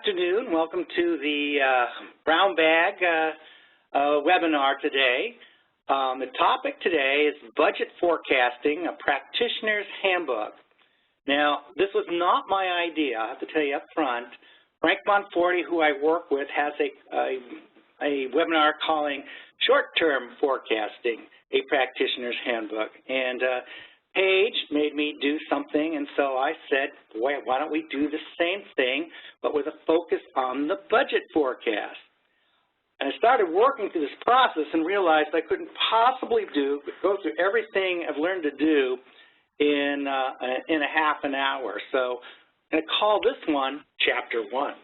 afternoon. Welcome to the Brown Bag webinar today. The topic today is Budget Forecasting, a Practitioner's Handbook. Now, this was not my idea, I have to tell you up front. Frank Monforti, who I work with, has a webinar calling Short-Term Forecasting, a Practitioner's Handbook. And Paige made me do something, and so I said, boy, why don't we do the same thing, but with a focus on the budget forecast. And I started working through this process and realized I couldn't possibly go through everything I've learned to do in a half an hour. So I'm going to call this one Chapter 1.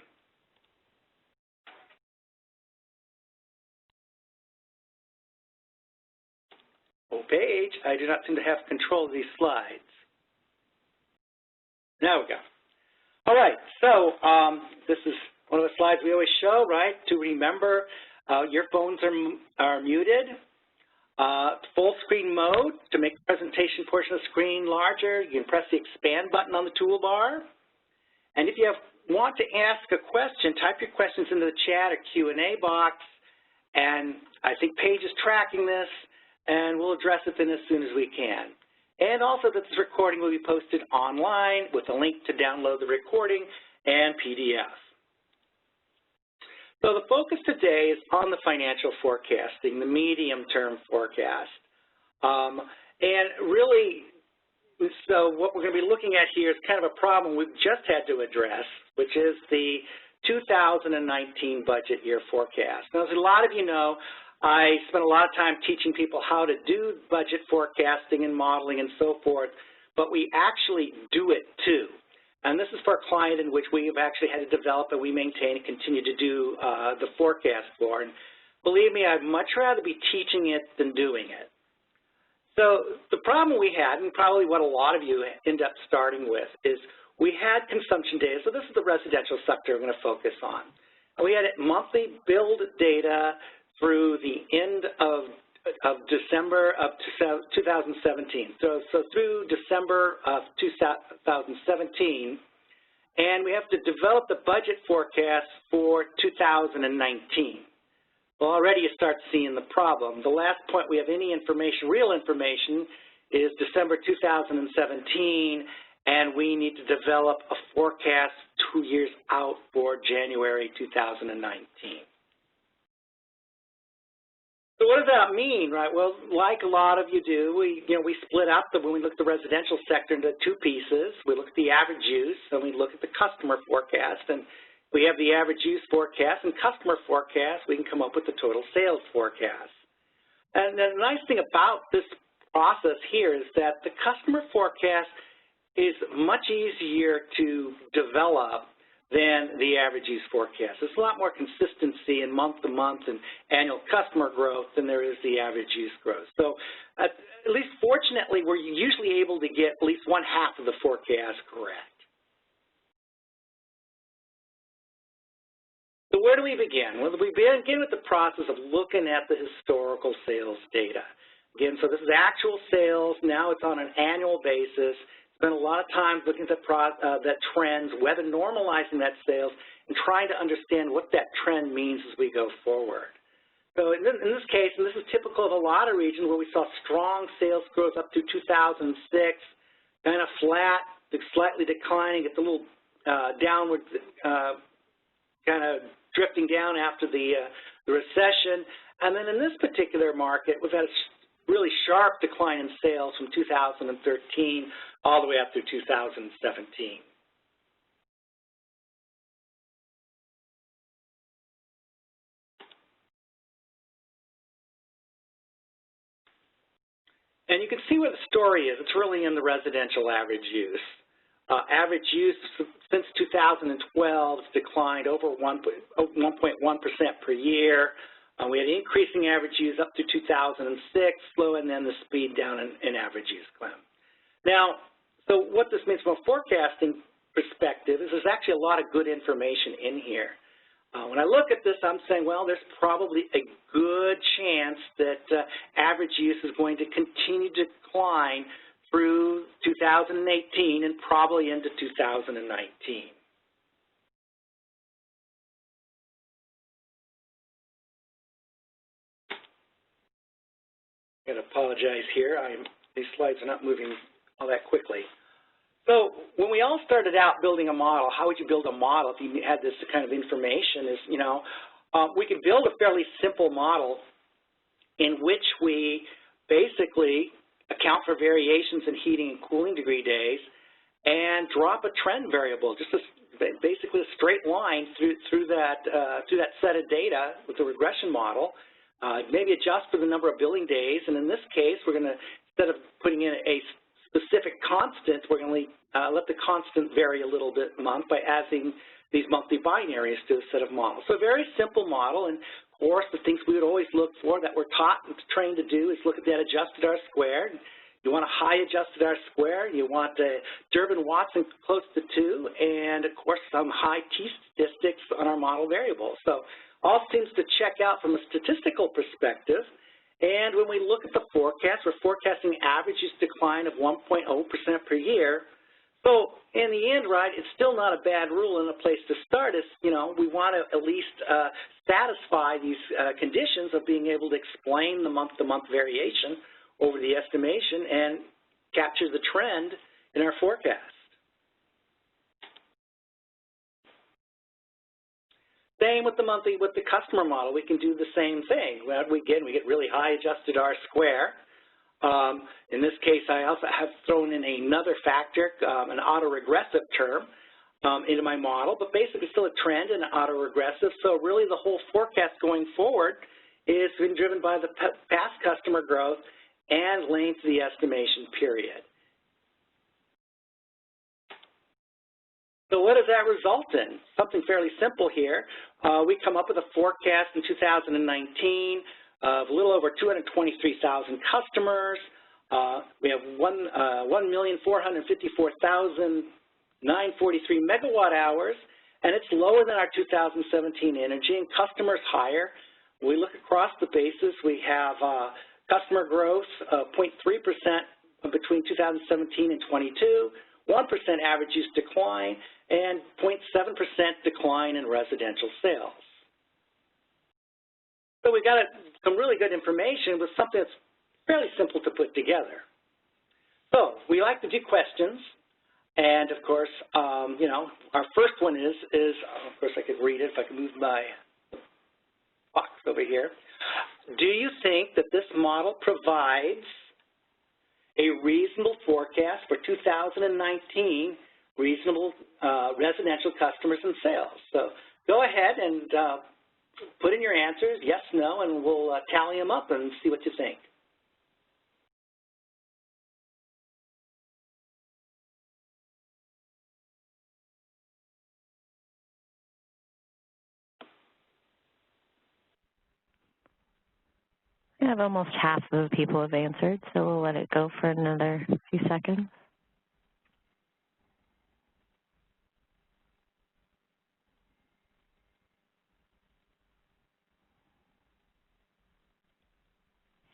Oh, Paige, I do not seem to have control of these slides. Now we go. All right, so this is one of the slides we always show, right? To remember, your phones are muted. Full screen mode, to make the presentation portion of the screen larger, you can press the expand button on the toolbar. And if you want to ask a question, type your questions into the chat or Q&A box. And I think Paige is tracking this, and we'll address it then as soon as we can. And also that this recording will be posted online with a link to download the recording and PDF. So the focus today is on the financial forecasting, the medium-term forecast. And really, so what we're going to be looking at here is kind of a problem we've just had to address, which is the 2019 budget year forecast. Now, as a lot of you know, I spent a lot of time teaching people how to do budget forecasting and modeling and so forth, but we actually do it too. And this is for a client in which we have actually had to develop and we maintain and continue to do the forecast for. And believe me, I'd much rather be teaching it than doing it. So the problem we had, and probably what a lot of you end up starting with, is we had consumption data. So this is the residential sector I'm going to focus on. And we had monthly billed data through the end of December of 2017. So through December of 2017, and we have to develop the budget forecast for 2019. Well, already you start seeing the problem. The last point we have any information, real information, is December 2017, and we need to develop a forecast 2 years out for January 2019. So what does that mean, right? Well, like a lot of you do, we split up when we look at the residential sector into two pieces. We look at the average use, and we look at the customer forecast. And we have the average use forecast and customer forecast. We can come up with the total sales forecast. And the nice thing about this process here is that the customer forecast is much easier to develop than the average use forecast. There's a lot more consistency in month-to-month and annual customer growth than there is the average use growth. So at least fortunately, we're usually able to get at least 1/2 of the forecast correct. So where do we begin? Well, we begin with the process of looking at the historical sales data. Again, so this is actual sales. Now it's on an annual basis. Spent a lot of time looking at that trends, whether normalizing that sales, and trying to understand what that trend means as we go forward. So in this case, and this is typical of a lot of regions where we saw strong sales growth up to 2006, kind of flat, slightly declining, it's a little downward, kind of drifting down after the recession. And then in this particular market, we've had a really sharp decline in sales from 2013 all the way up through 2017. And you can see where the story is. It's really in the residential average use. Average use since 2012 has declined over 1.1% per year. We had increasing average use up to 2006, slow, and then the speed down in average use climb. Now, so what this means from a forecasting perspective is there's actually a lot of good information in here. When I look at this, I'm saying, well, there's probably a good chance that average use is going to continue to decline through 2018 and probably into 2019. I'm going to apologize here. These slides are not moving all that quickly. So when we all started out building a model, how would you build a model if you had this kind of information? Is, we could build a fairly simple model in which we basically account for variations in heating and cooling degree days and drop a trend variable, just basically a straight line through that set of data with the regression model. Maybe adjust for the number of billing days, and in this case, we're going to, instead of putting in a specific constant, we're going to let the constant vary a little bit month by adding these monthly binaries to the set of models. So a very simple model, and of course the things we would always look for that we're taught and trained to do is look at that adjusted R-squared. You want a high adjusted R-squared, you want Durbin-Watson close to 2, and of course some high t-statistics on our model variable. So all seems to check out from a statistical perspective. And when we look at the forecast, we're forecasting average use decline of 1.0% per year. So in the end, right, it's still not a bad rule and a place to start is, we want to at least satisfy these conditions of being able to explain the month-to-month variation over the estimation and capture the trend in our forecast. Same with the customer model. We can do the same thing. We get really high adjusted R-square. In this case, I also have thrown in another factor, an autoregressive term, into my model, but basically still a trend and autoregressive. So really the whole forecast going forward is being driven by the past customer growth and length of the estimation period. So what does that result in? Something fairly simple here. We come up with a forecast in 2019 of a little over 223,000 customers. We have 1,454,943 megawatt hours, and it's lower than our 2017 energy, and customers higher. We look across the basis. We have customer growth of 0.3% between 2017 and 22, 1% average use decline, and 0.7% decline in residential sales. So we got some really good information with something that's fairly simple to put together. So we like to do questions, and of course, our first one is of course I could read it if I could move my box over here. Do you think that this model provides a reasonable forecast for 2019 reasonable residential customers and sales? So go ahead and put in your answers, yes, no, and we'll tally them up and see what you think. I have almost half of the people have answered, so we'll let it go for another few seconds.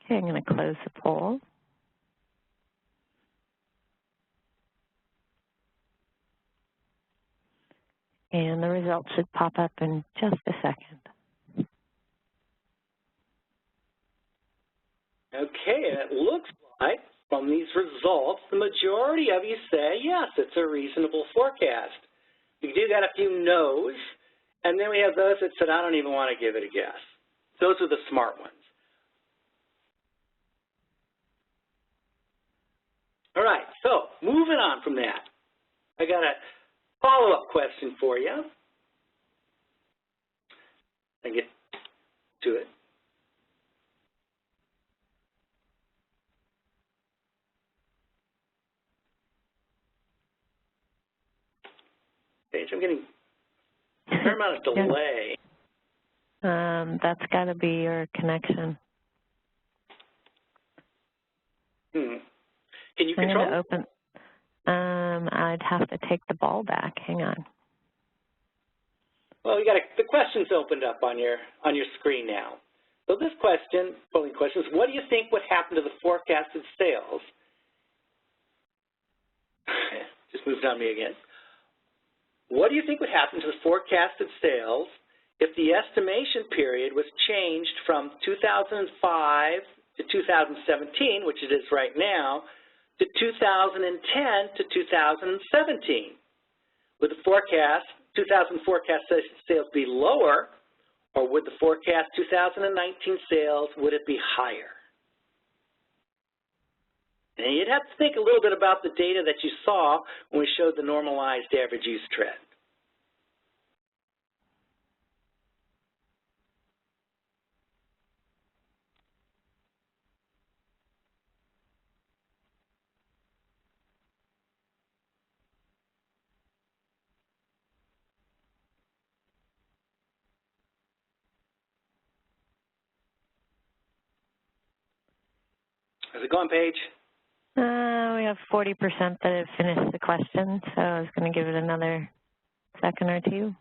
Okay, I'm going to close the poll. And the results should pop up in just a second. Okay, and it looks like from these results, the majority of you say, yes, it's a reasonable forecast. We do got a few no's, and then we have those that said, I don't even want to give it a guess. Those are the smart ones. All right, so moving on from that, I got a follow-up question for you. I get to it. I'm getting a fair amount of delay. That's got to be your connection. Can you control it? Open. I'd have to take the ball back. Hang on. Well, the question's opened up on your screen now. So this question, polling question, is what do you think would happen to the forecasted sales? Just moved on me again. What do you think would happen to the forecasted sales if the estimation period was changed from 2005 to 2017, which it is right now, to 2010 to 2017. Would the forecast, 2000 forecast sales be lower, or would the forecast 2019 sales, would it be higher? And you'd have to think a little bit about the data that you saw when we showed the normalized average use trend. How's it going, Paige? We have 40% that have finished the question, so I was going to give it another second or two.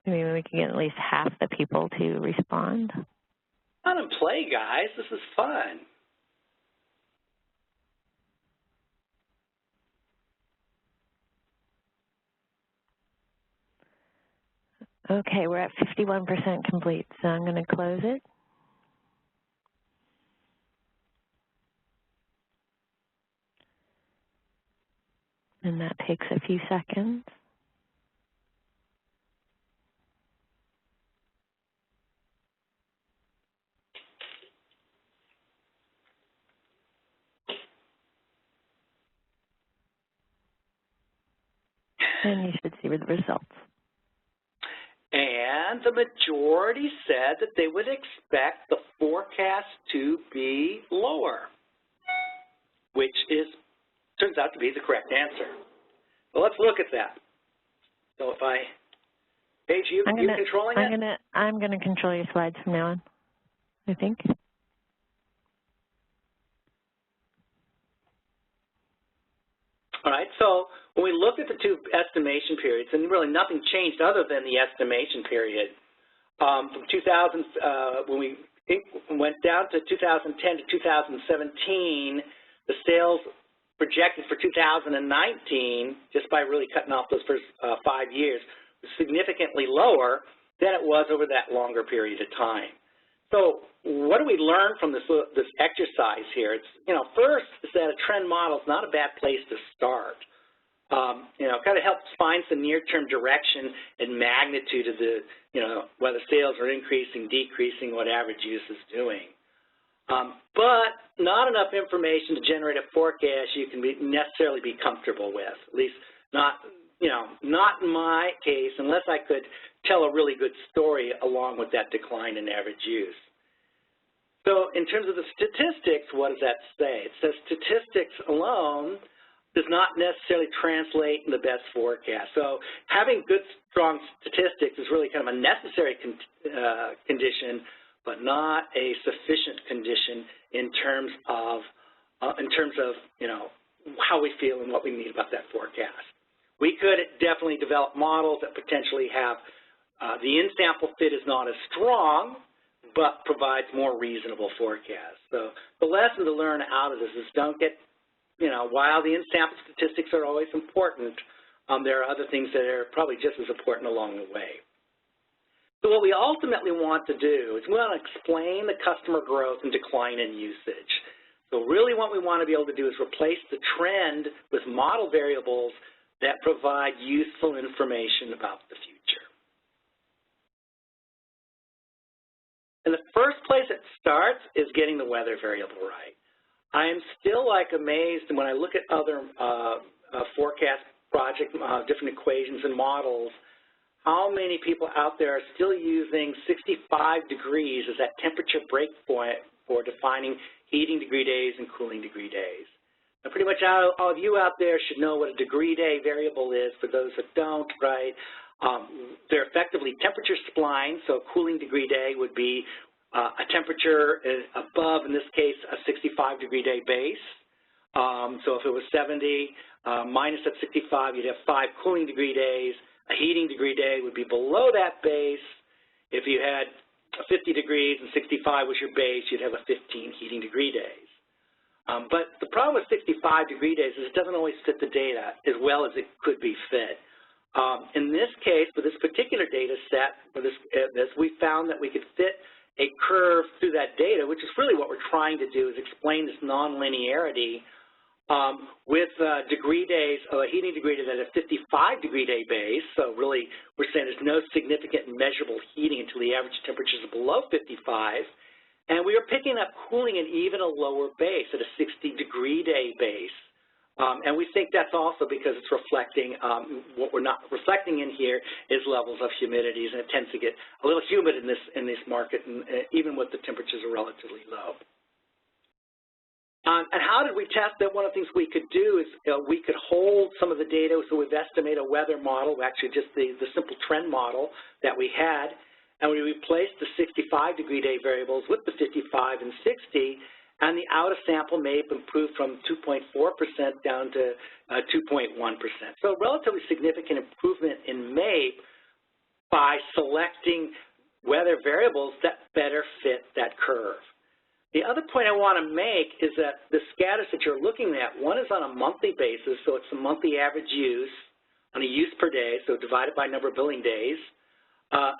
Maybe we could get at least half the people to respond. Come on and play, guys. This is fun. Okay, we're at 51% complete, so I'm going to close it. And that takes a few seconds. And you should see the results. And the majority said that they would expect the forecast to be lower, which turns out to be the correct answer. So let's look at that. So if Paige, you controlling it? I'm gonna control your slides from now on, I think. All right, so when we look at the two estimation periods, and really nothing changed other than the estimation period, from 2000, when we went down to 2010 to 2017, the sales projected for 2019, just by really cutting off those first 5 years, was significantly lower than it was over that longer period of time. So what do we learn from this exercise here? It's, first is that a trend model is not a bad place to start. Kind of helps find some near-term direction and magnitude of the, whether sales are increasing, decreasing, what average use is doing. But not enough information to generate a forecast you can necessarily be comfortable with, at least not in my case, unless I could tell a really good story along with that decline in average use. So in terms of the statistics, what does that say? It says statistics alone does not necessarily translate in the best forecast. So having good, strong statistics is really kind of a necessary condition, but not a sufficient condition in terms of how we feel and what we need about that forecast. We could definitely develop models that potentially have the in-sample fit is not as strong, but provides more reasonable forecasts. So the lesson to learn out of this is don't get, while the in-sample statistics are always important, there are other things that are probably just as important along the way. So what we ultimately want to do is we want to explain the customer growth and decline in usage. So really what we want to be able to do is replace the trend with model variables that provide useful information about the future. And the first place it starts is getting the weather variable right. I am still amazed when I look at other forecast project, different equations and models, how many people out there are still using 65 degrees as that temperature breakpoint for defining heating degree days and cooling degree days. Now, pretty much all of you out there should know what a degree day variable is. For those that don't, right, they're effectively temperature splines, so a cooling degree day would be a temperature above, in this case, a 65 degree day base. So if it was 70 minus that 65, you'd have 5 cooling degree days. A heating degree day would be below that base. If you had 50 degrees and 65 was your base, you'd have a 15 heating degree days. But the problem with 65 degree days is it doesn't always fit the data as well as it could be fit. In this case, for this particular data set, for this, we found that we could fit a curve through that data, which is really what we're trying to do, is explain this nonlinearity with degree days, heating degree days at a 55-degree day base. So really, we're saying there's no significant measurable heating until the average temperature is below 55. And we are picking up cooling at even a lower base, at a 60-degree day base. And we think that's also because it's reflecting, what we're not reflecting in here is levels of humidities, and it tends to get a little humid in this market, and even with the temperatures are relatively low. And how did we test that? One of the things we could do is we could hold some of the data, so we've estimated a weather model, actually just the simple trend model that we had, and we replaced the 65-degree day variables with the 55 and 60, and the out-of-sample MAPE improved from 2.4% down to 2.1%. So a relatively significant improvement in MAPE by selecting weather variables that better fit that curve. The other point I want to make is that the scatters that you're looking at, one is on a monthly basis, so it's the monthly average use on a use per day, so divided by number of billing days,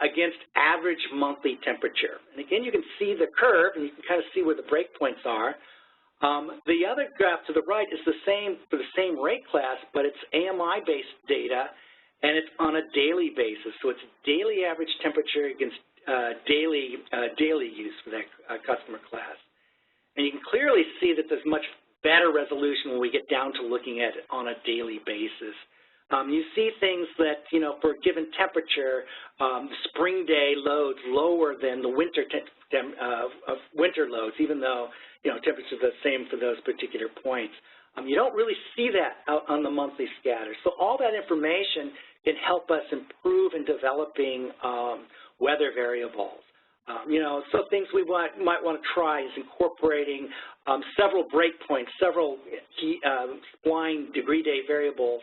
against average monthly temperature. And again, you can see the curve, and you can kind of see where the breakpoints are. The other graph to the right is the same for the same rate class, but it's AMI-based data, and it's on a daily basis. So it's daily average temperature against daily use for that customer class. And you can clearly see that there's much better resolution when we get down to looking at it on a daily basis. You see things that, you know, for a given temperature, spring day loads lower than the winter winter loads, even though, you know, temperatures are the same for those particular points. You don't really see that out on the monthly scatter. So all that information can help us improve in developing weather variables. You know, so things we might want to try is incorporating several breakpoints, several spline degree day variables,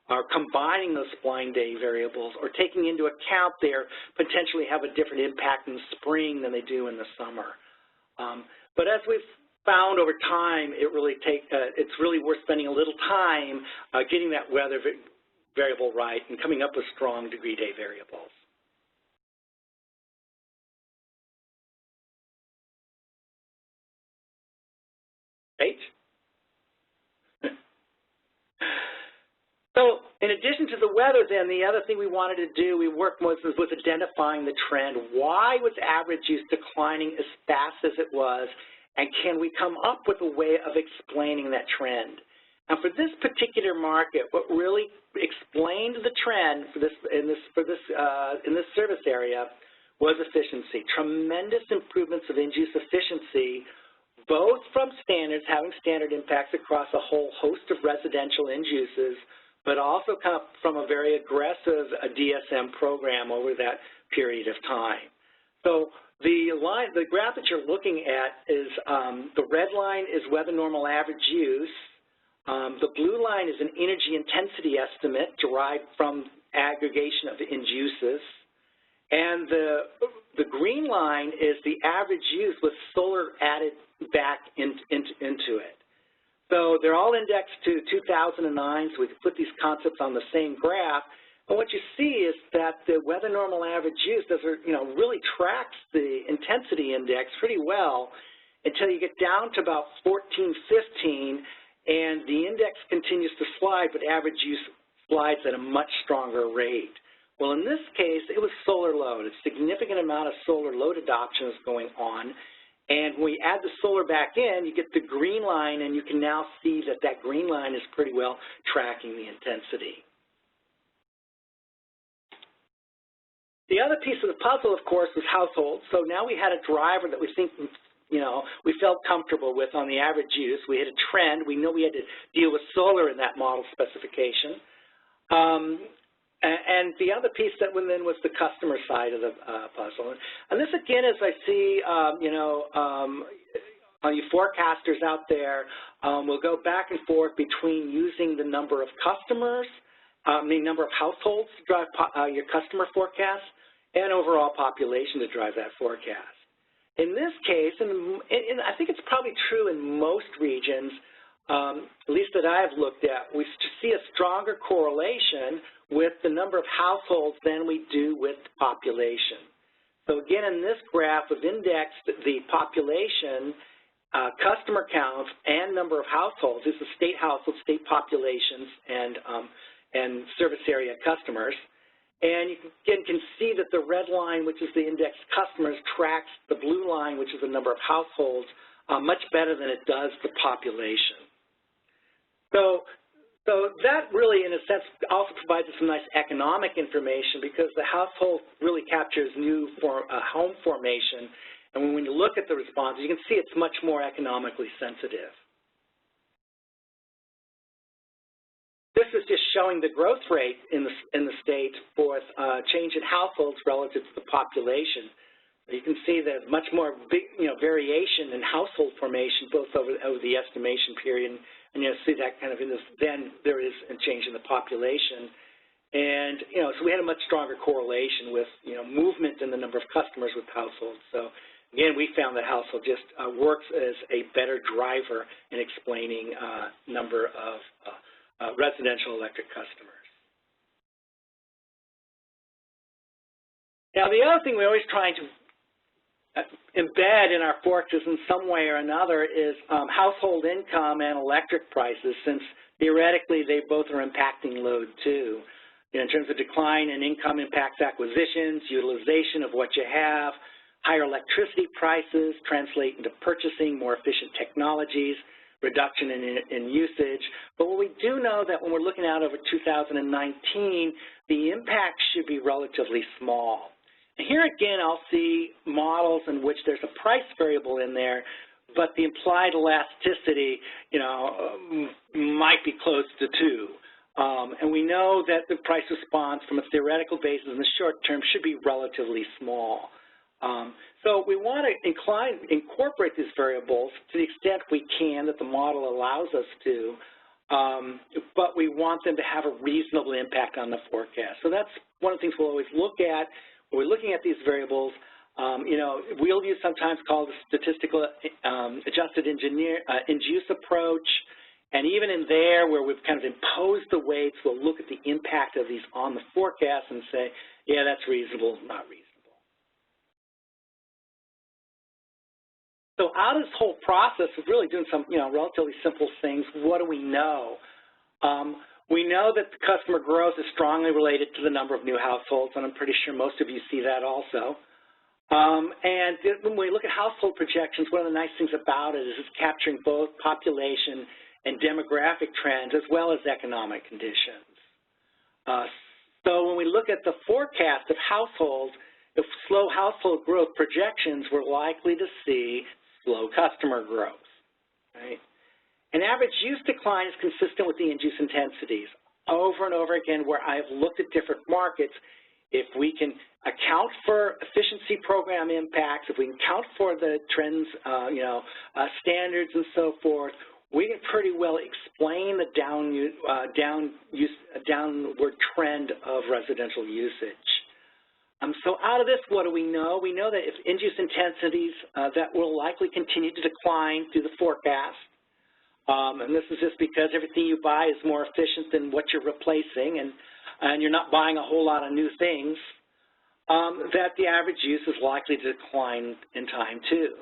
or combining those spline day variables, or taking into account they potentially have a different impact in the spring than they do in the summer. But as we've found over time, it's really worth spending a little time getting that weather variable right and coming up with strong degree day variables. Right? So in addition to the weather, then, the other thing we wanted to do, we worked was identifying the trend. Why was average use declining as fast as it was, and can we come up with a way of explaining that trend? And for this particular market, what really explained the trend for in this service area was efficiency. Tremendous improvements of end-use efficiency, both from standards, having standard impacts across a whole host of residential end uses, but also come from a very aggressive DSM program over that period of time. So the graph that you're looking at is the red line is weather normal average use. The blue line is an energy intensity estimate derived from aggregation of end uses. And the green line is the average use with solar added back into it. So they're all indexed to 2009, so we can put these concepts on the same graph. And what you see is that the weather normal average use really tracks the intensity index pretty well until you get down to about 14, 15, and the index continues to slide, but average use slides at a much stronger rate. Well, in this case, it was solar load. A significant amount of solar load adoption is going on. And when we add the solar back in, you get the green line, and you can now see that that green line is pretty well tracking the intensity. The other piece of the puzzle, of course, was households. So now we had a driver that we think, we felt comfortable with on the average use. We had a trend. We know we had to deal with solar in that model specification. And the other piece that went in was the customer side of the puzzle. And this, again, as I see, all you forecasters out there, will go back and forth between using the number of customers, the number of households to drive your customer forecast, and overall population to drive that forecast. In this case, and I think it's probably true in most regions, at least that I've looked at, we see a stronger correlation with the number of households than we do with population. So again, in this graph, we've indexed the population, customer counts, and number of households. This is state households, state populations, and service area customers. And you can see that the red line, which is the indexed customers, tracks the blue line, which is the number of households, much better than it does the population. So that really, in a sense, also provides us some nice economic information because the household really captures new home formation. And when you look at the responses, you can see it's much more economically sensitive. This is just showing the growth rate in the state for change in households relative to the population. You can see there's much more variation in household formation both over the estimation period, and you'll see that kind of in this. Then there is a change in the population, and so we had a much stronger correlation with movement in the number of customers with households. So again, we found that household just works as a better driver in explaining number of residential electric customers. Now, the other thing we're always trying to embed in our forecasts in some way or another is household income and electric prices, since theoretically they both are impacting load too. In terms of decline in income impacts acquisitions, utilization of what you have, higher electricity prices translate into purchasing more efficient technologies, reduction in usage. But what we do know that when we're looking out over 2019, the impact should be relatively small. And here again, I'll see models in which there's a price variable in there, but the implied elasticity, might be close to 2. And we know that the price response from a theoretical basis in the short term should be relatively small. So we want to incorporate these variables to the extent we can that the model allows us to, but we want them to have a reasonable impact on the forecast. So that's one of the things we'll always look at when we're looking at these variables. We'll use sometimes called the statistical adjusted end-use approach, and even in there where we've kind of imposed the weights, we'll look at the impact of these on the forecast and say, yeah, that's reasonable, not reasonable. So out of this whole process of really doing some, relatively simple things, what do we know? We know that the customer growth is strongly related to the number of new households, and I'm pretty sure most of you see that also. And when we look at household projections, one of the nice things about it is it's capturing both population and demographic trends as well as economic conditions. So when we look at the forecast of households, if slow household growth projections, we're likely to see slow customer growth, right? An average use decline is consistent with the end-use intensities. Over and over again, where I've looked at different markets, if we can account for efficiency program impacts, if we can account for the trends, standards and so forth, we can pretty well explain the downward trend of residential usage. So out of this, what do we know? We know that if end-use intensities that will likely continue to decline through the forecast, and this is just because everything you buy is more efficient than what you're replacing, and you're not buying a whole lot of new things, that the average use is likely to decline in time too.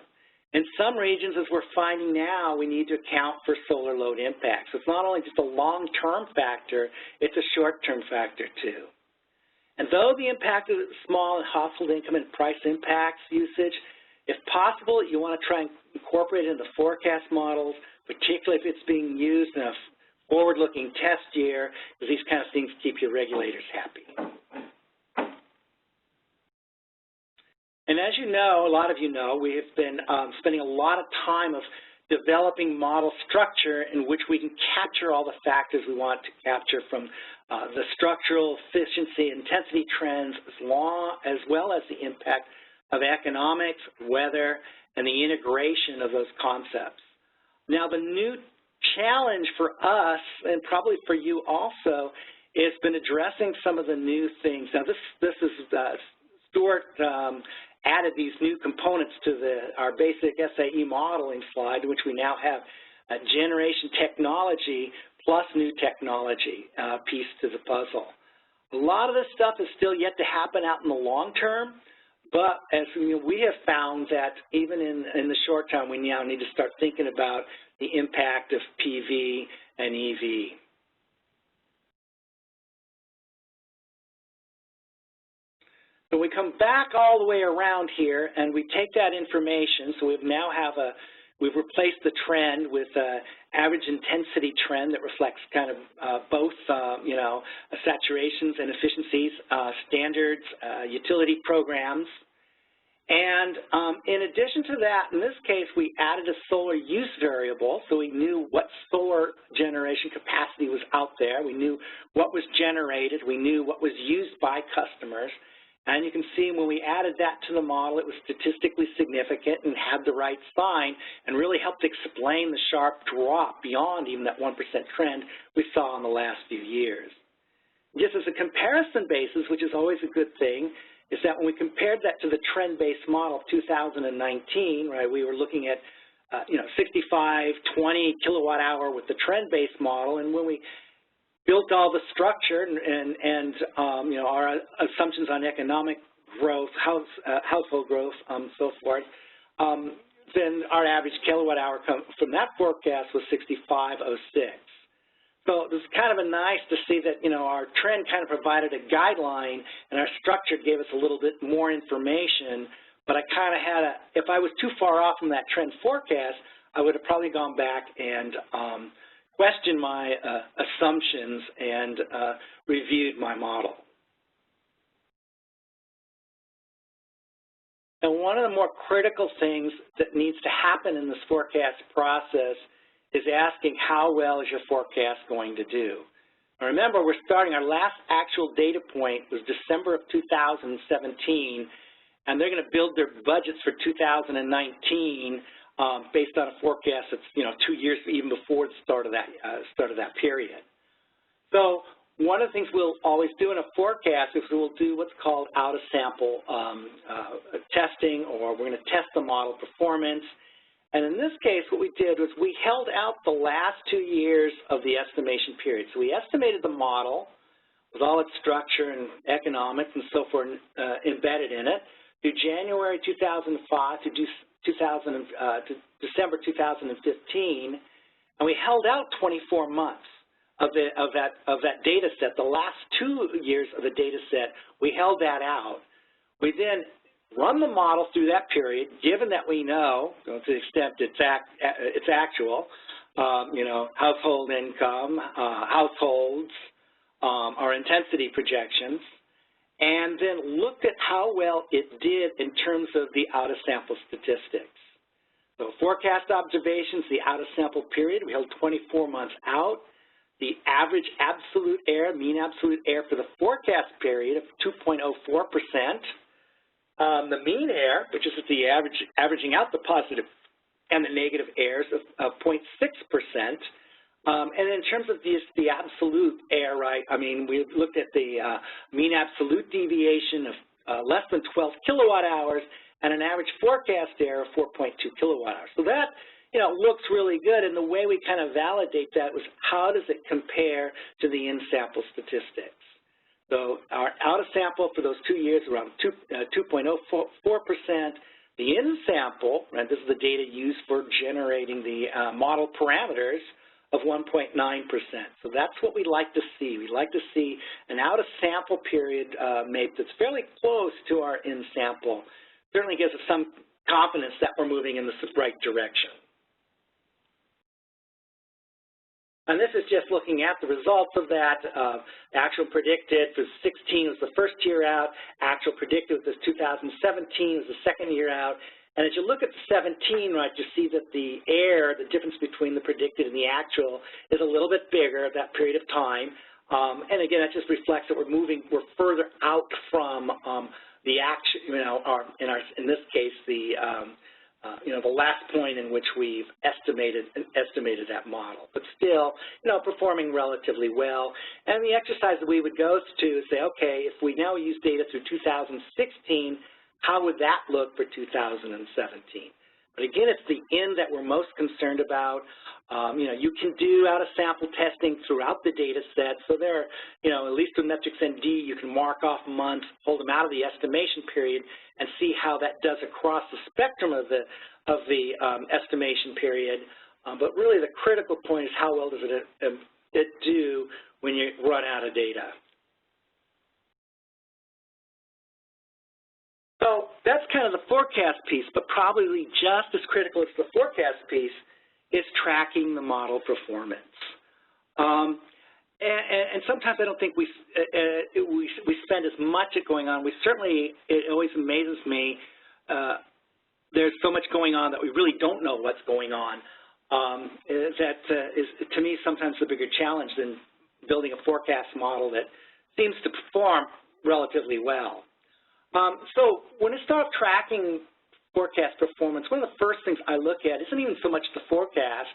In some regions, as we're finding now, we need to account for solar load impacts. It's not only just a long-term factor, it's a short-term factor too. And though the impact of small household income and price impacts usage, if possible, you want to try and incorporate it into forecast models, particularly if it's being used in a forward-looking test year, because these kind of things keep your regulators happy. And as you know, a lot of you know, we have been spending a lot of time of developing model structure in which we can capture all the factors we want to capture from the structural efficiency intensity trends as well as the impact of economics, weather, and the integration of those concepts. Now, the new challenge for us, and probably for you also, has been addressing some of the new things. Now, this is Stuart added these new components to our basic SAE modeling slide, in which we now have a generation technology plus new technology piece to the puzzle. A lot of this stuff is still yet to happen out in the long term, but as we have found that even in the short term, we now need to start thinking about the impact of PV and EV. So we come back all the way around here, and we take that information. So we've replaced the trend with an average intensity trend that reflects kind of both, saturations and efficiencies, standards, utility programs. And in addition to that, in this case, we added a solar use variable, so we knew what solar generation capacity was out there. We knew what was generated. We knew what was used by customers. And you can see when we added that to the model, it was statistically significant and had the right sign and really helped explain the sharp drop beyond even that 1% trend we saw in the last few years. Just as a comparison basis, which is always a good thing, is that when we compared that to the trend-based model of 2019, right, we were looking at 65, 20 kilowatt hour with the trend-based model, and when we built all the structure and our assumptions on economic growth, household growth, so forth, then our average kilowatt hour from that forecast was 6506. So it was kind of nice to see that, our trend kind of provided a guideline and our structure gave us a little bit more information, but I kind of had if I was too far off from that trend forecast, I would have probably gone back and questioned my assumptions and reviewed my model. And one of the more critical things that needs to happen in this forecast process is asking how well is your forecast going to do. Now remember, we're starting, our last actual data point was December of 2017, and they're going to build their budgets for 2019 based on a forecast that's 2 years even before the start of that period. So one of the things we'll always do in a forecast is we'll do what's called out-of-sample testing, or we're going to test the model performance. And in this case, what we did was we held out the last 2 years of the estimation period. So we estimated the model with all its structure and economics and so forth embedded in it through January 2005 to December 2015, and we held out 24 months of that data set. The last 2 years of the data set, we held that out. We then run the model through that period, given that we know, to the extent it's actual, household income, households, our intensity projections, and then looked at how well it did in terms of the out-of-sample statistics. So forecast observations, the out-of-sample period, we held 24 months out. The average absolute error, mean absolute error for the forecast period of 2.04%. The mean error, which is the averaging out the positive and the negative errors of 0.6%. And in terms of the absolute error, right, I mean, we looked at the mean absolute deviation of less than 12 kilowatt hours and an average forecast error of 4.2 kilowatt hours. So that, looks really good. And the way we kind of validate that was how does it compare to the in-sample statistics? So our out-of-sample for those 2 years around 2.04%. The in-sample, right, this is the data used for generating the model parameters, of 1.9%. So that's what we'd like to see. We'd like to see an out-of-sample period made that's fairly close to our in-sample. Certainly gives us some confidence that we're moving in the right direction. And this is just looking at the results of that. Actual predicted for 16 was the first year out. Actual predicted was 2017 was the second year out. And as you look at the 17, right, you see that the error, the difference between the predicted and the actual, is a little bit bigger at that period of time. And again, that just reflects that we're further out from the action, in this case, the last point in which we've estimated that model. But still, performing relatively well. And the exercise that we would go to is say, okay, if we now use data through 2016, how would that look for 2017? But again, it's the end that we're most concerned about. You can do out-of-sample testing throughout the data set. So there are, at least with Metrics ND, you can mark off months, pull them out of the estimation period, and see how that does across the spectrum of the estimation period. But really the critical point is how well does it do when you run out of data. So that's kind of the forecast piece, but probably just as critical as the forecast piece is tracking the model performance. And sometimes I don't think we spend as much at going on. It always amazes me, there's so much going on that we really don't know what's going on. That is, to me, sometimes the bigger challenge than building a forecast model that seems to perform relatively well. So when I start tracking forecast performance, one of the first things I look at isn't even so much the forecast.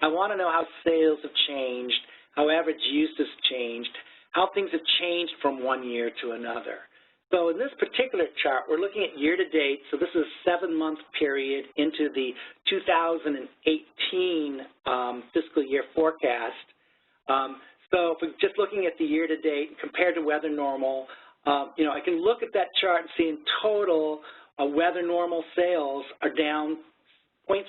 I want to know how sales have changed, how average use has changed, how things have changed from one year to another. So in this particular chart, we're looking at year-to-date. So this is a 7-month period into the 2018 fiscal year forecast. So if we're just looking at the year-to-date compared to weather normal, I can look at that chart and see in total weather normal sales are down 0.7%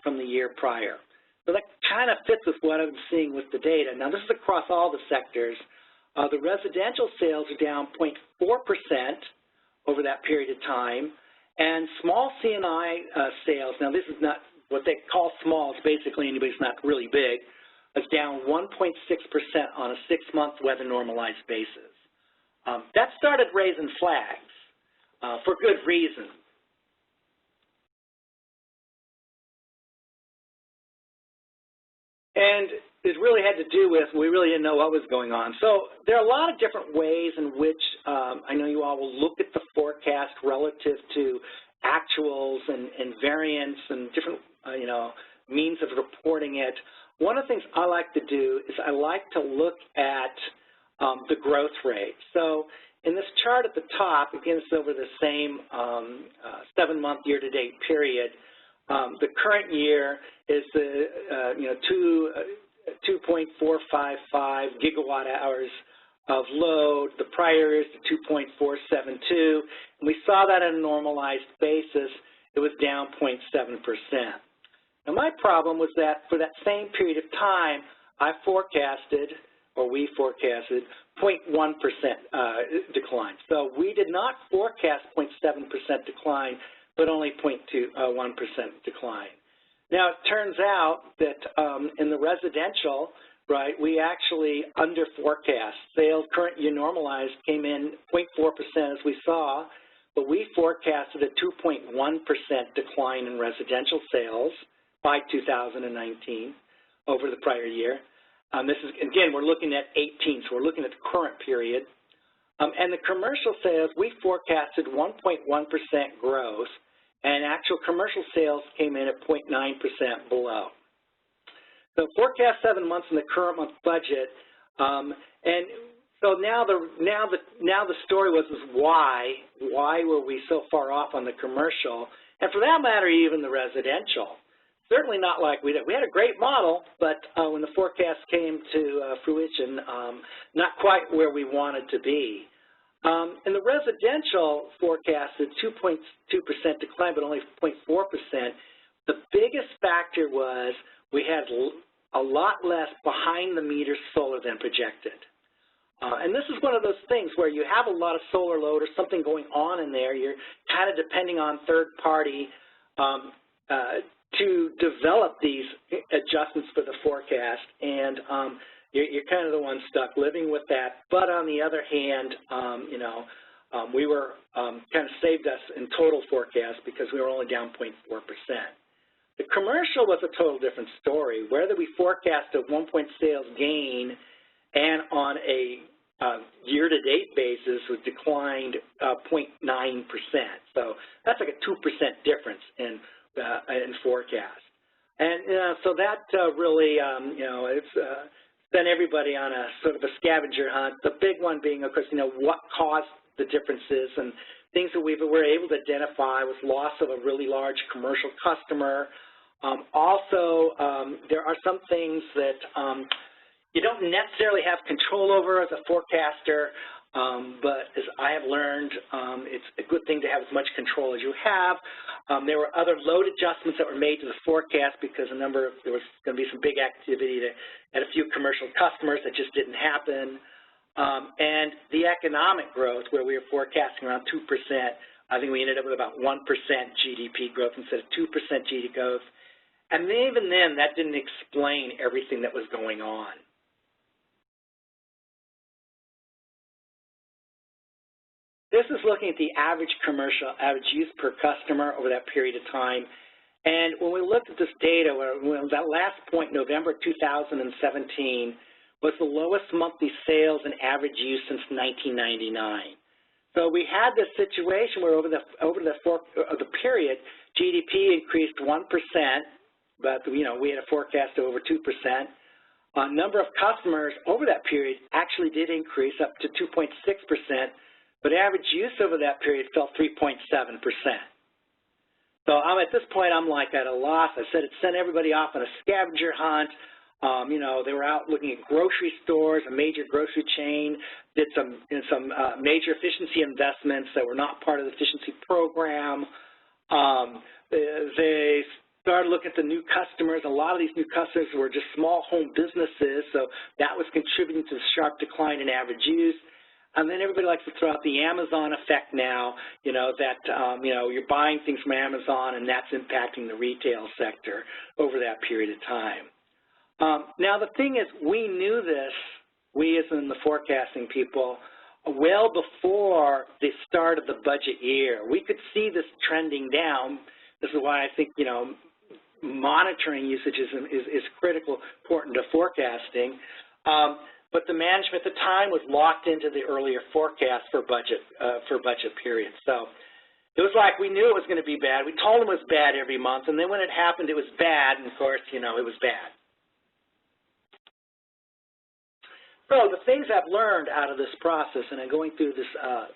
from the year prior. So that kind of fits with what I'm seeing with the data. Now this is across all the sectors. The residential sales are down 0.4% over that period of time, and small C&I sales, now this is not what they call small, it's basically anybody who's not really big, is down 1.6% on a 6-month weather normalized basis. That started raising flags for good reason. And it really had to do with we really didn't know what was going on. So there are a lot of different ways in which I know you all will look at the forecast relative to actuals and variance and different means of reporting it. One of the things I like to do is I like to look at the growth rate. So in this chart at the top, again, it's over the same 7-month year-to-date period. The current year is the 2.455 gigawatt hours of load. The prior is the 2.472, and we saw that on a normalized basis. It was down 0.7%. Now my problem was that for that same period of time, we forecasted 0.1% decline. So we did not forecast 0.7% decline, but only 0.1% decline. Now it turns out that in the residential, right, we actually under forecast. Sales current year normalized came in 0.4% as we saw, but we forecasted a 2.1% decline in residential sales by 2019 over the prior year. This is, again, we're looking at 18, so we're looking at the current period. And the commercial sales, we forecasted 1.1% growth, and actual commercial sales came in at 0.9% below. So forecast 7 months in the current month budget, and so now the story was why were we so far off on the commercial, and for that matter even the residential. Certainly not like we did. We had a great model, but when the forecast came to fruition, not quite where we wanted to be. And the residential forecasted 2.2% decline, but only 0.4%. The biggest factor was we had a lot less behind-the-meter solar than projected. And this is one of those things where you have a lot of solar load or something going on in there. You're kind of depending on third-party to develop these adjustments for the forecast, and you're kind of the one stuck living with that. But on the other hand, we were kind of saved us in total forecast because we were only down 0.4%. The commercial was a total different story. Whether we forecast a 1-point sales gain and on a year-to-date basis was declined 0.9%. So that's like a 2% difference in forecast. And so that really, it's sent everybody on a sort of a scavenger hunt. The big one being, of course, what caused the differences, and things that we were able to identify was loss of a really large commercial customer. Also, there are some things that you don't necessarily have control over as a forecaster, but as I have learned, it's a good thing to have as much control as you have. There were other load adjustments that were made to the forecast because there was going to be some big activity at a few commercial customers that just didn't happen. And the economic growth, where we were forecasting around 2%, I think we ended up with about 1% GDP growth instead of 2% GDP growth. And even then, that didn't explain everything that was going on. This is looking at the average use per customer over that period of time. And when we looked at this data, that last point, November 2017, was the lowest monthly sales and average use since 1999. So we had this situation where over the period, GDP increased 1%, but we had a forecast of over 2%. Number of customers over that period actually did increase up to 2.6%, but average use over that period fell 3.7%. So at this point, I'm like at a loss. I said it sent everybody off on a scavenger hunt. They were out looking at grocery stores, a major grocery chain, did some major efficiency investments that were not part of the efficiency program. They started looking at the new customers. A lot of these new customers were just small home businesses, so that was contributing to the sharp decline in average use. And then everybody likes to throw out the Amazon effect now, you're buying things from Amazon and that's impacting the retail sector over that period of time. Now the thing is, we knew this, we as in the forecasting people, well before the start of the budget year. We could see this trending down. This is why I think, monitoring usage is critical, important to forecasting. But the management at the time was locked into the earlier forecast for budget periods. So it was like we knew it was going to be bad. We told them it was bad every month, and then when it happened, it was bad, and of course, it was bad. So the things I've learned out of this process, and I'm going through this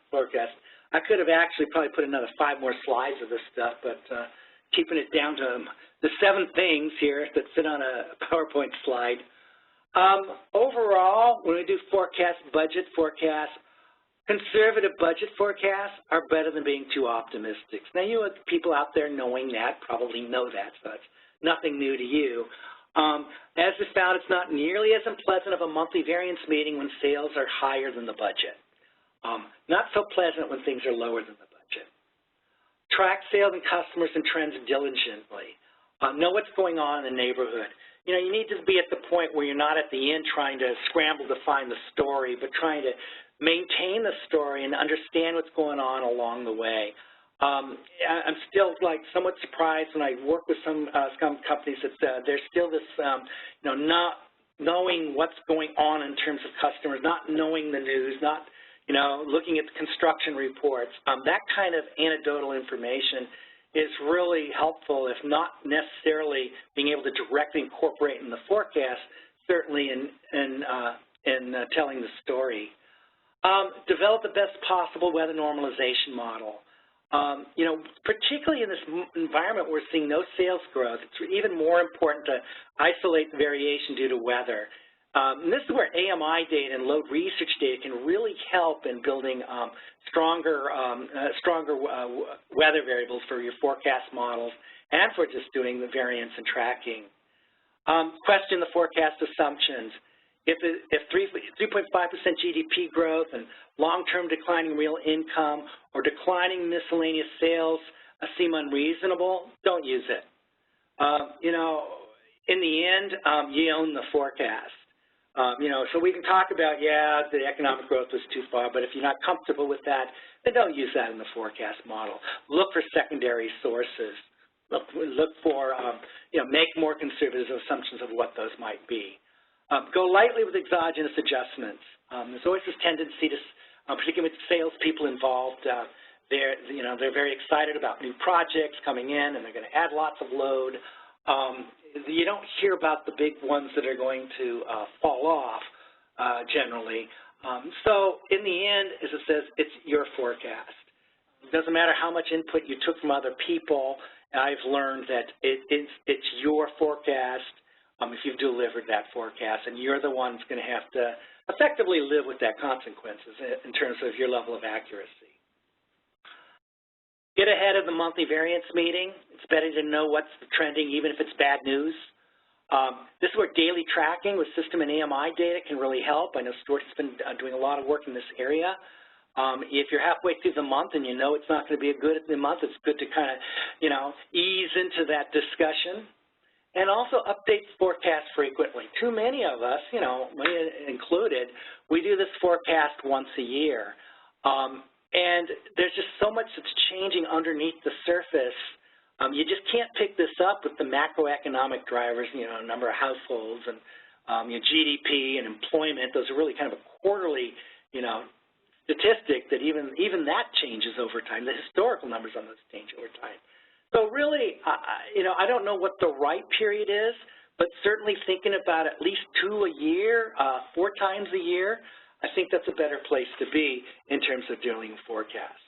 forecast, I could have actually probably put another 5 more slides of this stuff, but keeping it down to the 7 things here that fit on a PowerPoint slide. Overall, when we do budget forecasts, conservative budget forecasts are better than being too optimistic. Now, you have people out there knowing that, probably know that, so it's nothing new to you. As we found, it's not nearly as unpleasant of a monthly variance meeting when sales are higher than the budget. Not so pleasant when things are lower than the budget. Track sales and customers and trends diligently. Know what's going on in the neighborhood. You need to be at the point where you're not at the end trying to scramble to find the story, but trying to maintain the story and understand what's going on along the way. I'm still somewhat surprised when I work with some companies that there's still this, not knowing what's going on in terms of customers, not knowing the news, not, looking at the construction reports. That kind of anecdotal information is really helpful, if not necessarily being able to directly incorporate in the forecast, certainly in telling the story. Develop the best possible weather normalization model. Particularly in this environment we're seeing no sales growth, it's even more important to isolate the variation due to weather. And this is where AMI data and load research data can really help in building stronger weather variables for your forecast models and for just doing the variance and tracking. Question the forecast assumptions. If 3.5% GDP growth and long-term declining real income or declining miscellaneous sales seem unreasonable, don't use it. In the end, you own the forecast. So we can talk about, the economic growth was too far, but if you're not comfortable with that, then don't use that in the forecast model. Look for secondary sources. Look for, make more conservative assumptions of what those might be. Go lightly with exogenous adjustments. There's always this tendency to, particularly with salespeople involved, they're very excited about new projects coming in and they're going to add lots of load. You don't hear about the big ones that are going to fall off generally. So in the end, as it says, it's your forecast. doesn't matter how much input you took from other people, I've learned that it's your forecast if you've delivered that forecast, and you're the one who's going to have to effectively live with that consequences in terms of your level of accuracy. Get ahead of the monthly variance meeting. It's better to know what's trending, even if it's bad news. This is where daily tracking with system and AMI data can really help. I know Stuart has been doing a lot of work in this area. If you're halfway through the month and you know it's not going to be a good month, it's good to kind of, ease into that discussion. And also update forecasts frequently. Too many of us, me included, we do this forecast once a year. And there's just so much that's changing underneath the surface. You just can't pick this up with the macroeconomic drivers, number of households and GDP and employment. Those are really kind of a quarterly, statistic that even that changes over time. The historical numbers on those change over time. So really, I don't know what the right period is, but certainly thinking about at least 2 a year, 4 times a year, I think that's a better place to be in terms of doing forecasts.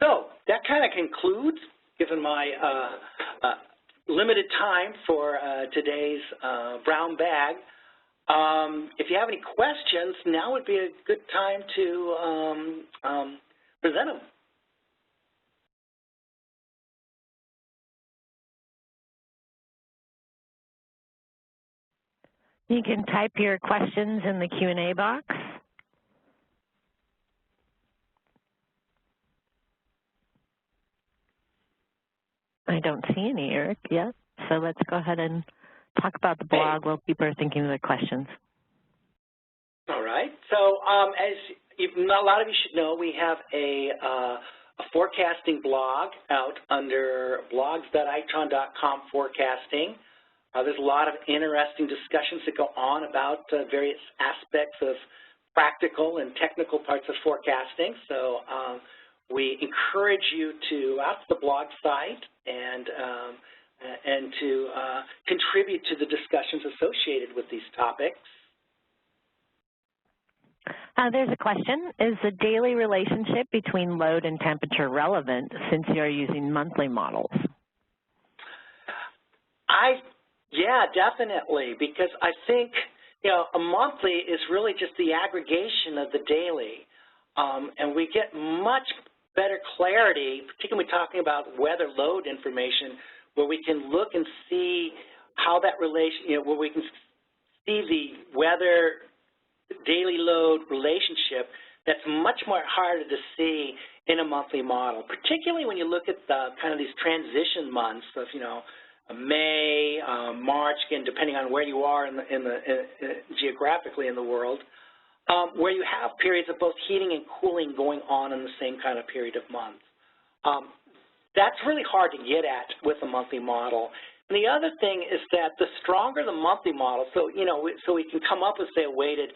So that kind of concludes, given my limited time for today's brown bag. If you have any questions, now would be a good time to present them. You can type your questions in the Q&A box. I don't see any, Eric, yet. So let's go ahead and talk about the blog while people are thinking of the questions. All right. So as a lot of you should know, we have a forecasting blog out under blogs.itron.com forecasting. There's a lot of interesting discussions that go on about various aspects of practical and technical parts of forecasting. So we encourage you to out to the blog site and to contribute to the discussions associated with these topics. There's a question. Is the daily relationship between load and temperature relevant since you're using monthly models? Yeah, definitely, because I think, a monthly is really just the aggregation of the daily, and we get much better clarity, particularly talking about weather load information, where we can look and see how that where we can see the weather daily load relationship. That's much more harder to see in a monthly model, particularly when you look at the kind of these transition months of, May, March, again, depending on where you are geographically in the world, where you have periods of both heating and cooling going on in the same kind of period of months. That's really hard to get at with a monthly model. And the other thing is that the stronger the monthly model, so we can come up with, say, a weighted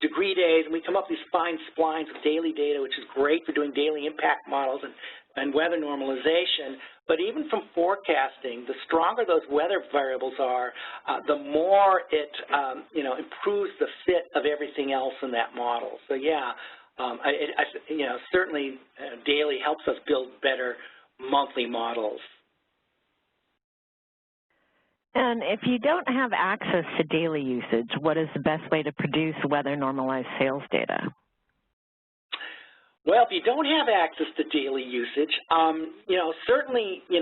degree days, and we come up with these fine splines of daily data, which is great for doing daily impact models and weather normalization. But even from forecasting, the stronger those weather variables are, the more it improves the fit of everything else in that model. So yeah, certainly daily helps us build better monthly models. And if you don't have access to daily usage, what is the best way to produce weather normalized sales data? Well, if you don't have access to daily usage, certainly, you're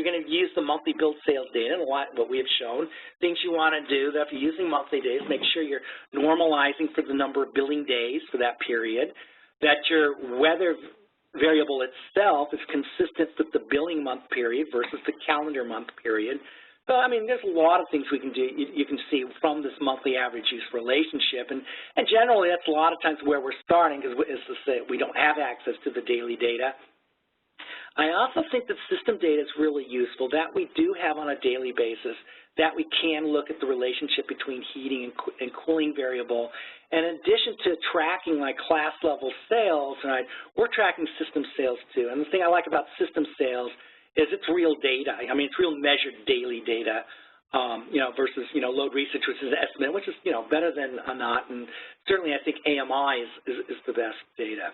going to use the monthly billed sales data, and what we have shown. Things you want to do, that if you're using monthly days, make sure you're normalizing for the number of billing days for that period, that your weather variable itself is consistent with the billing month period versus the calendar month period. So, I mean, there's a lot of things we can do, you can see from this monthly average use relationship. And generally, that's a lot of times where we're starting, is to say we don't have access to the daily data. I also think that system data is really useful, that we do have on a daily basis, that we can look at the relationship between heating and cooling variable. And in addition to tracking like class level sales, right, we're tracking system sales too. And the thing I like about system sales is it's real data. I mean, it's real measured daily data. versus, load research, which is an estimate, which is, better than a not. And certainly I think AMI is the best data.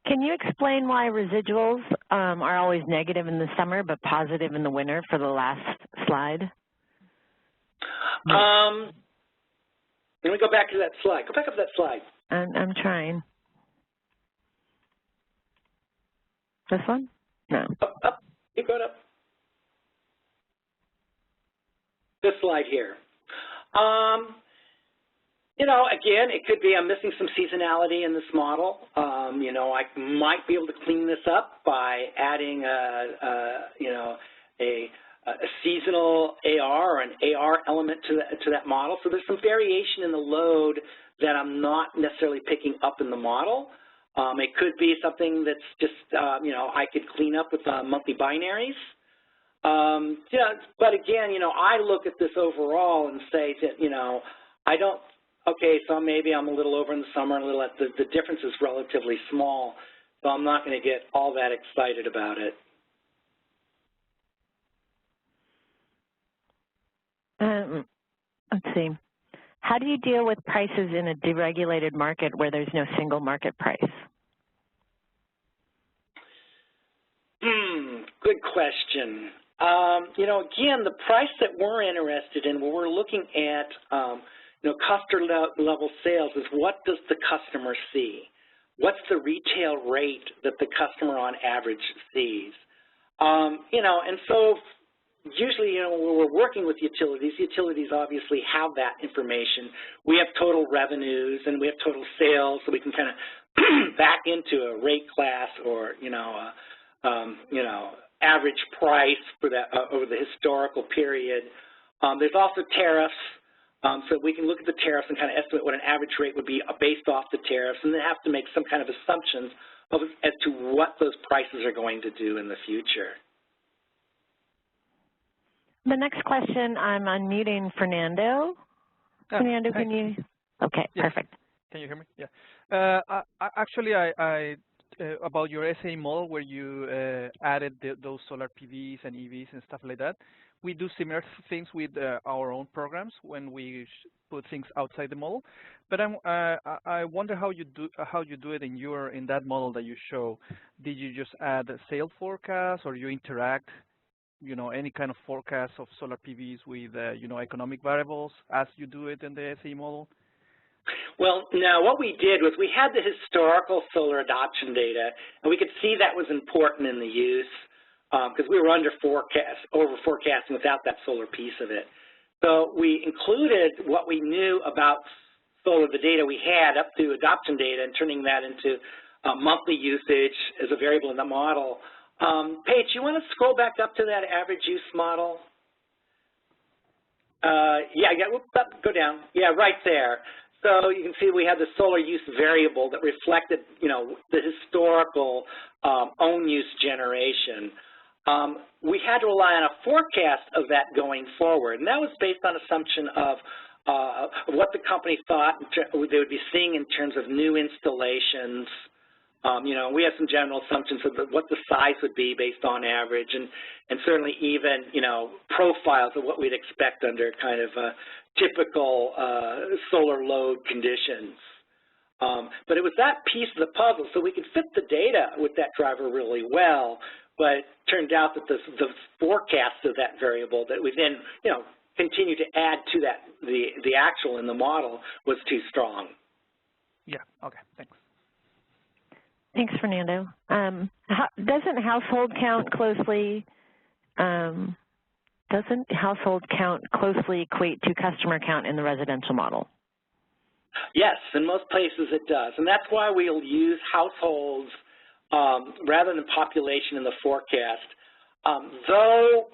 Can you explain why residuals are always negative in the summer but positive in the winter for the last slide? Let me go back to that slide. Go back up to that slide. I'm trying. This one? No. Up. Keep going up. This slide here. Again, it could be I'm missing some seasonality in this model. I might be able to clean this up by adding a seasonal AR or an AR element to that model. So there's some variation in the load that I'm not necessarily picking up in the model. It could be something that's just, I could clean up with monthly binaries. But again, I look at this overall and say that, I don't, okay, so maybe I'm a little over in the summer, a little at the difference is relatively small, so I'm not going to get all that excited about it. Let's see. How do you deal with prices in a deregulated market where there's no single market price? Good question. Again, the price that we're interested in when we're looking at, customer level sales is what does the customer see? What's the retail rate that the customer on average sees? And so usually, when we're working with utilities obviously have that information. We have total revenues and we have total sales, so we can kind of back into a rate class or, average price for that over the historical period. There's also tariffs, so we can look at the tariffs and kind of estimate what an average rate would be based off the tariffs, and then have to make some kind of assumptions as to what those prices are going to do in the future. The next question, I'm unmuting Fernando. Fernando, can you? Okay, yes. Perfect. Can you hear me? Yeah. Actually, about your SA model where you added those solar PVs and EVs and stuff like that, we do similar things with our own programs when we put things outside the model. But I wonder how you do it in that model that you show. Did you just add a sales forecast, or you interact, any kind of forecast of solar PVs with economic variables as you do it in the SA model? Well, no, what we did was we had the historical solar adoption data, and we could see that was important in the use because we were over forecasting without that solar piece of it. So we included what we knew about solar, the data we had up to adoption data, and turning that into monthly usage as a variable in the model. Paige, you want to scroll back up to that average use model? Go down. Yeah, right there. So you can see we had the solar use variable that reflected, the historical own use generation. We had to rely on a forecast of that going forward, and that was based on assumption of what the company thought they would be seeing in terms of new installations. We have some general assumptions of what the size would be based on average, and certainly even, profiles of what we'd expect under kind of typical solar load conditions. But it was that piece of the puzzle, so we could fit the data with that driver really well, but it turned out that the forecast of that variable that we then, continue to add to that, the actual in the model was too strong. Yeah, okay, thanks. Thanks, Fernando. Doesn't household count closely equate to customer count in the residential model? Yes, in most places it does, and that's why we'll use households rather than population in the forecast. Though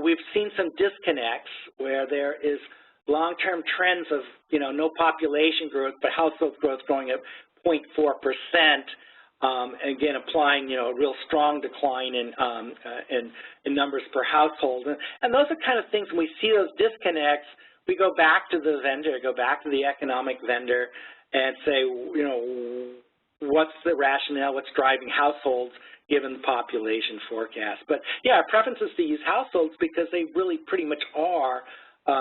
we've seen some disconnects where there is long-term trends of no population growth, but household growth growing at 0.4%. Again, applying a real strong decline in numbers per household, and those are kind of things when we see those disconnects, we go back to the vendor, go back to the economic vendor, and say, what's the rationale, what's driving households given the population forecast. But yeah, our preference is to use households because they really pretty much are,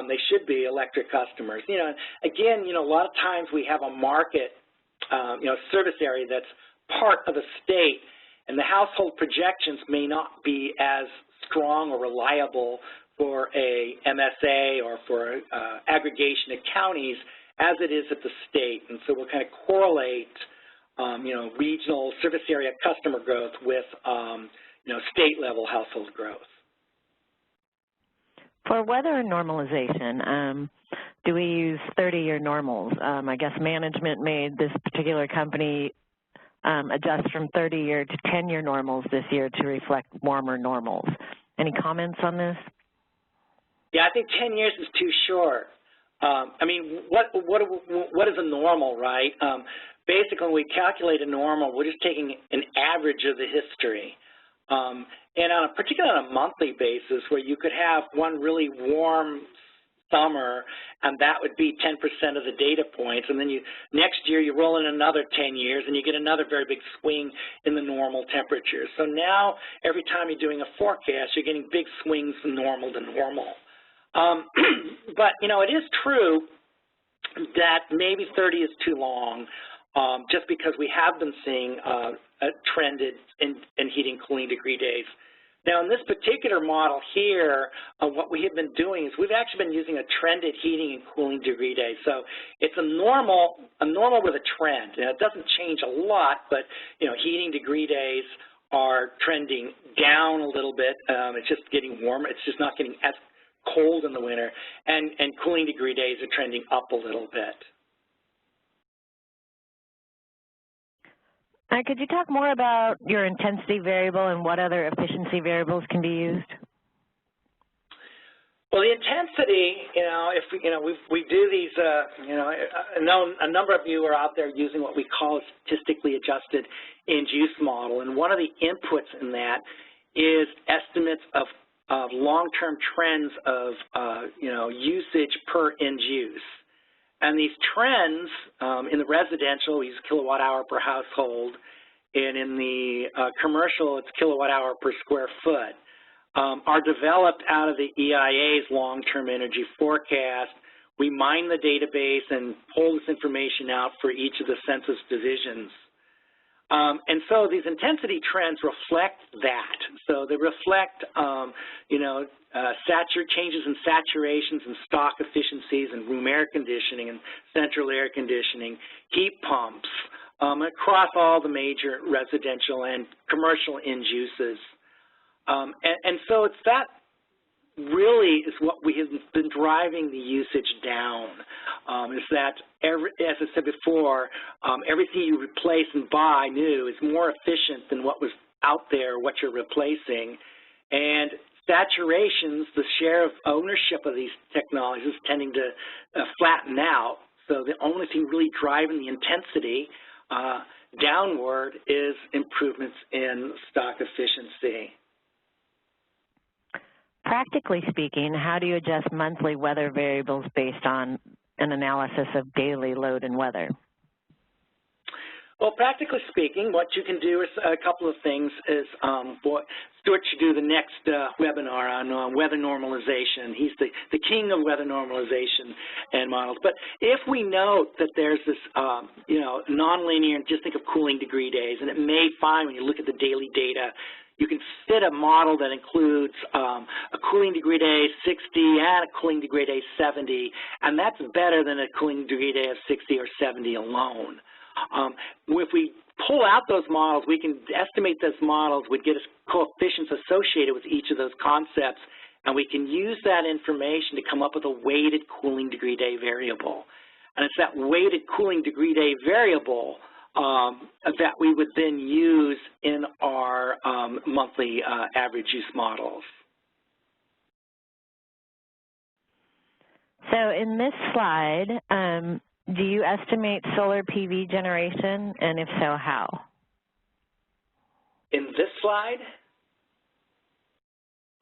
they should be electric customers. You know, again, you know, a lot of times we have a market, you know, service area that's part of a state, and the household projections may not be as strong or reliable for a MSA or for aggregation of counties as it is at the state. And so we'll kind of correlate you know, regional service area customer growth with, you know, state-level household growth. For weather normalization, do we use 30-year normals? I guess management made this particular company adjust from 30-year to 10-year normals this year to reflect warmer normals. Any comments on this? Yeah, I think 10 years is too short. I mean, what is a normal, right? Basically, when we calculate a normal, we're just taking an average of the history. And on a particularly on a monthly basis, where you could have one really warm summer, and that would be 10% of the data points, and then next year you roll in another 10 years, and you get another very big swing in the normal temperatures. So now, every time you're doing a forecast, you're getting big swings from normal to normal. But, you know, it is true that maybe 30 is too long, just because we have been seeing a trend in heating cooling degree days. Now, in this particular model here, what we have been doing is we've actually been using a trended heating and cooling degree days. So it's a normal with a trend. Now, it doesn't change a lot, but, you know, heating degree days are trending down a little bit. It's just getting warmer. It's just not getting as cold in the winter, and cooling degree days are trending up a little bit. Could you talk more about your intensity variable and what other efficiency variables can be used? Well, the intensity, you know, if we do these, you know, I know a number of you are out there using what we call a statistically adjusted end-use model, and one of the inputs in that is estimates of long-term trends of, you know, usage per end use. And these trends in the residential, we use kilowatt hour per household, and in the commercial, it's kilowatt hour per square foot, are developed out of the EIA's long-term energy forecast. We mine the database and pull this information out for each of the census divisions. And so these intensity trends reflect that. So they reflect, you know, changes in saturations and stock efficiencies and room air conditioning and central air conditioning, heat pumps, across all the major residential and commercial end uses. And so it's that really is what we have been driving the usage down, is that, as I said before, everything you replace and buy new is more efficient than what was out there, what you're replacing. And saturations, the share of ownership of these technologies is tending to flatten out. So the only thing really driving the intensity downward is improvements in stock efficiency. Practically speaking, how do you adjust monthly weather variables based on an analysis of daily load and weather? Well, practically speaking, what you can do is a couple of things is what Stuart should do the next webinar on weather normalization. He's the king of weather normalization and models. But if we note that there's this, you know, nonlinear, just think of cooling degree days, and it may find when you look at the daily data, you can fit a model that includes a cooling degree day 60 and a cooling degree day 70, and that's better than a cooling degree day of 60 or 70 alone. If we pull out those models, we can estimate those models would get us coefficients associated with each of those concepts, and we can use that information to come up with a weighted cooling degree day variable. And it's that weighted cooling degree day variable that we would then use in our monthly average use models. So in this slide, do you estimate solar PV generation, and if so, how? In this slide?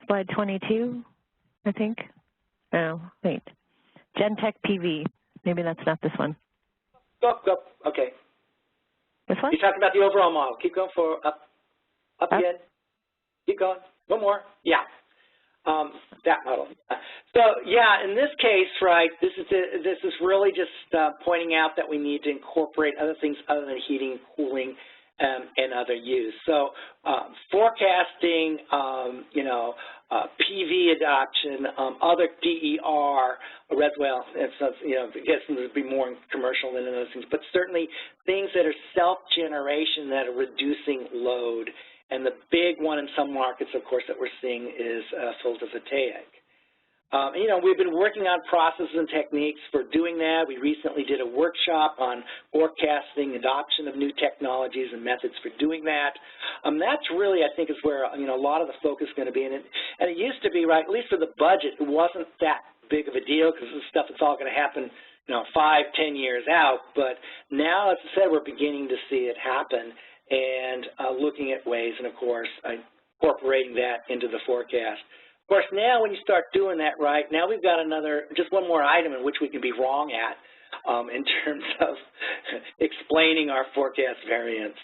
Slide 22, I think. Oh, wait. Gentech PV. Maybe that's not this one. Oh, okay. This one? You're talking about the overall model. Keep going up again. Keep going. One more. Yeah. That model. So yeah, in this case, right, this is really just pointing out that we need to incorporate other things other than heating, cooling, and other use. So forecasting, PV adoption, other DER, as well. And so, I guess it would be more commercial than those things, but certainly things that are self-generation that are reducing load. And the big one in some markets, of course, that we're seeing is photovoltaic. We've been working on processes and techniques for doing that. We recently did a workshop on forecasting, adoption of new technologies and methods for doing that. That's really, I think, is where, a lot of the focus is going to be. And it used to be, right, at least for the budget, it wasn't that big of a deal because this stuff is all going to happen, 5-10 years out. But now, as I said, we're beginning to see it happen and looking at ways, and of course, incorporating that into the forecast. Of course, now when you start doing that, right, now we've got just one more item in which we can be wrong at in terms of explaining our forecast variance.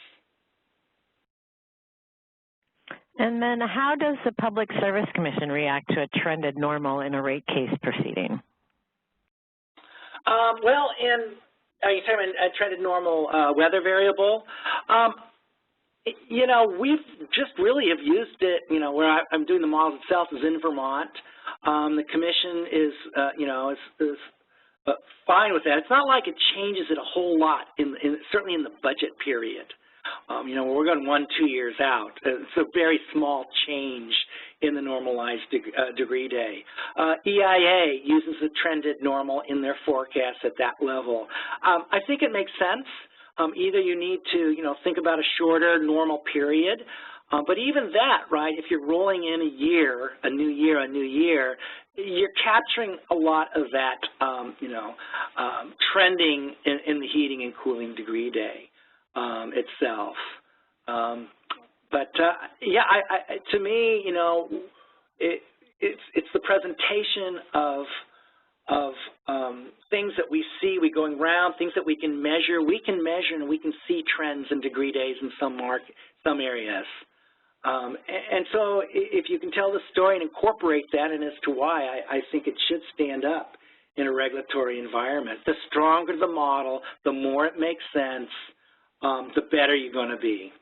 And then how does the Public Service Commission react to a trended normal in a rate case proceeding? Well, are you talking about a trended normal weather variable? We've just really have used it, where I'm doing the models itself is in Vermont. The commission is, is fine with that. It's not like it changes it a whole lot, certainly in the budget period. We're going 1-2 years out. It's a very small change in the normalized degree day. EIA uses a trended normal in their forecast at that level. I think it makes sense. Either you need to, think about a shorter normal period, but even that, right, if you're rolling in a year, a new year, you're capturing a lot of that, trending in the heating and cooling degree day itself. Yeah, to me, it's the presentation of things that we see, we going around, things that we can measure. We can measure and we can see trends in degree days in some areas. And so if you can tell the story and incorporate that and as to why, I think it should stand up in a regulatory environment. The stronger the model, the more it makes sense, the better you're going to be.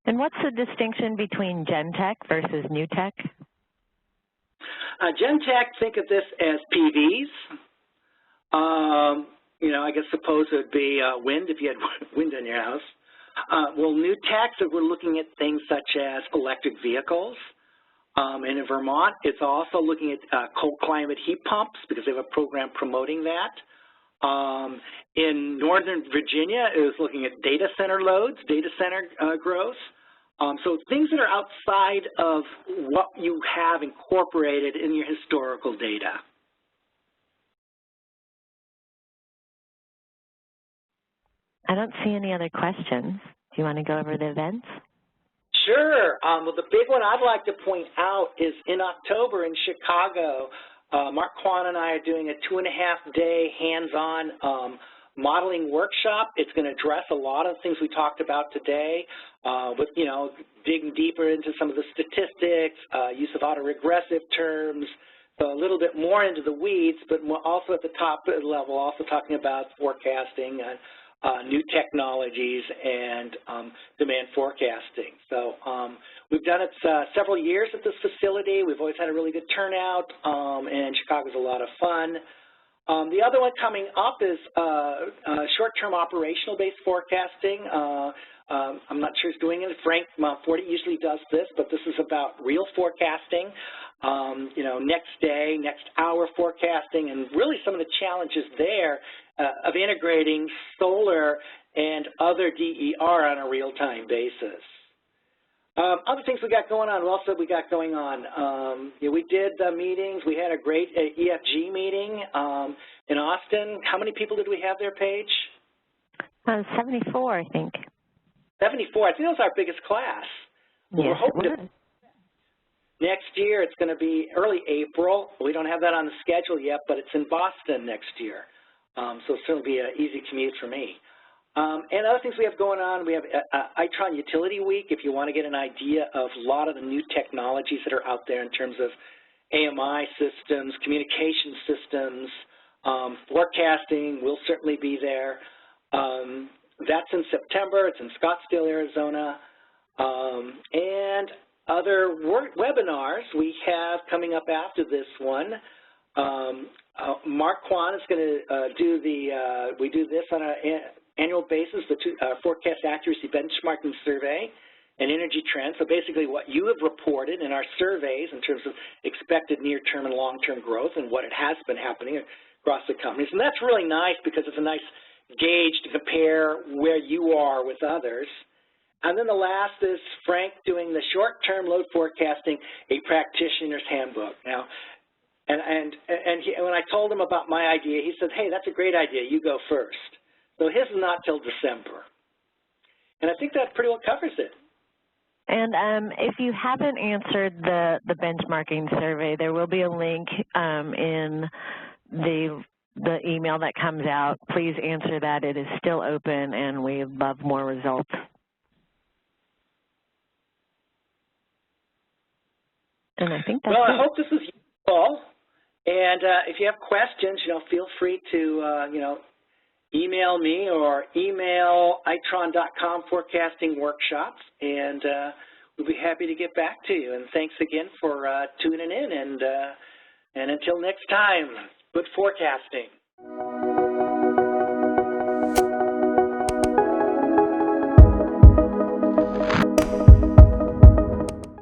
And what's the distinction between Gen Tech versus New Tech? Gen Tech, think of this as PVs. I guess suppose it would be wind if you had wind in your house. Well, New Tech, so we're looking at things such as electric vehicles. And in Vermont, it's also looking at cold climate heat pumps because they have a program promoting that. In Northern Virginia, it was looking at data center loads, data center growth. So things that are outside of what you have incorporated in your historical data. I don't see any other questions. Do you want to go over the events? Sure. Well, the big one I'd like to point out is in October in Chicago, Mark Kwan and I are doing a 2.5-day hands-on modeling workshop. It's going to address a lot of things we talked about today with, digging deeper into some of the statistics, use of autoregressive terms, so a little bit more into the weeds, but also at the top level, also talking about forecasting and new technologies and demand forecasting. So we've done it several years at this facility. We've always had a really good turnout, and Chicago's a lot of fun. The other one coming up is short-term operational-based forecasting. I'm not sure who's doing it. Frank Forty usually does this, but this is about real forecasting, next day, next hour forecasting, and really some of the challenges there of integrating solar and other DER on a real-time basis. Other things we got going on, we did meetings. We had a great EFG meeting in Austin. How many people did we have there, Paige? 74, I think. 74. I think that was our biggest class. Yes, we're hoping next year it's going to be early April. We don't have that on the schedule yet, but it's in Boston next year. So it'll certainly be an easy commute for me. And other things we have going on, we have Itron Utility Week, if you want to get an idea of a lot of the new technologies that are out there in terms of AMI systems, communication systems, forecasting will certainly be there. That's in September. It's in Scottsdale, Arizona. And other webinars we have coming up after this one. Mark Kwan is going to do we do this on an annual basis, the Forecast Accuracy Benchmarking Survey and Energy Trends. So basically what you have reported in our surveys in terms of expected near-term and long-term growth and what it has been happening across the companies. And that's really nice because it's a nice gauge to compare where you are with others. And then the last is Frank doing the short-term load forecasting, a practitioner's handbook. Now, and when I told him about my idea, he said, hey, that's a great idea. You go first. So his is not till December. And I think that pretty well covers it. And if you haven't answered the benchmarking survey, there will be a link in the email that comes out. Please answer that. It is still open, and we love more results. And I think that's well, I it. hope this was useful. And if you have questions, feel free to, email me or email itron.com forecasting workshops, and we'll be happy to get back to you. And thanks again for tuning in, and until next time, good forecasting.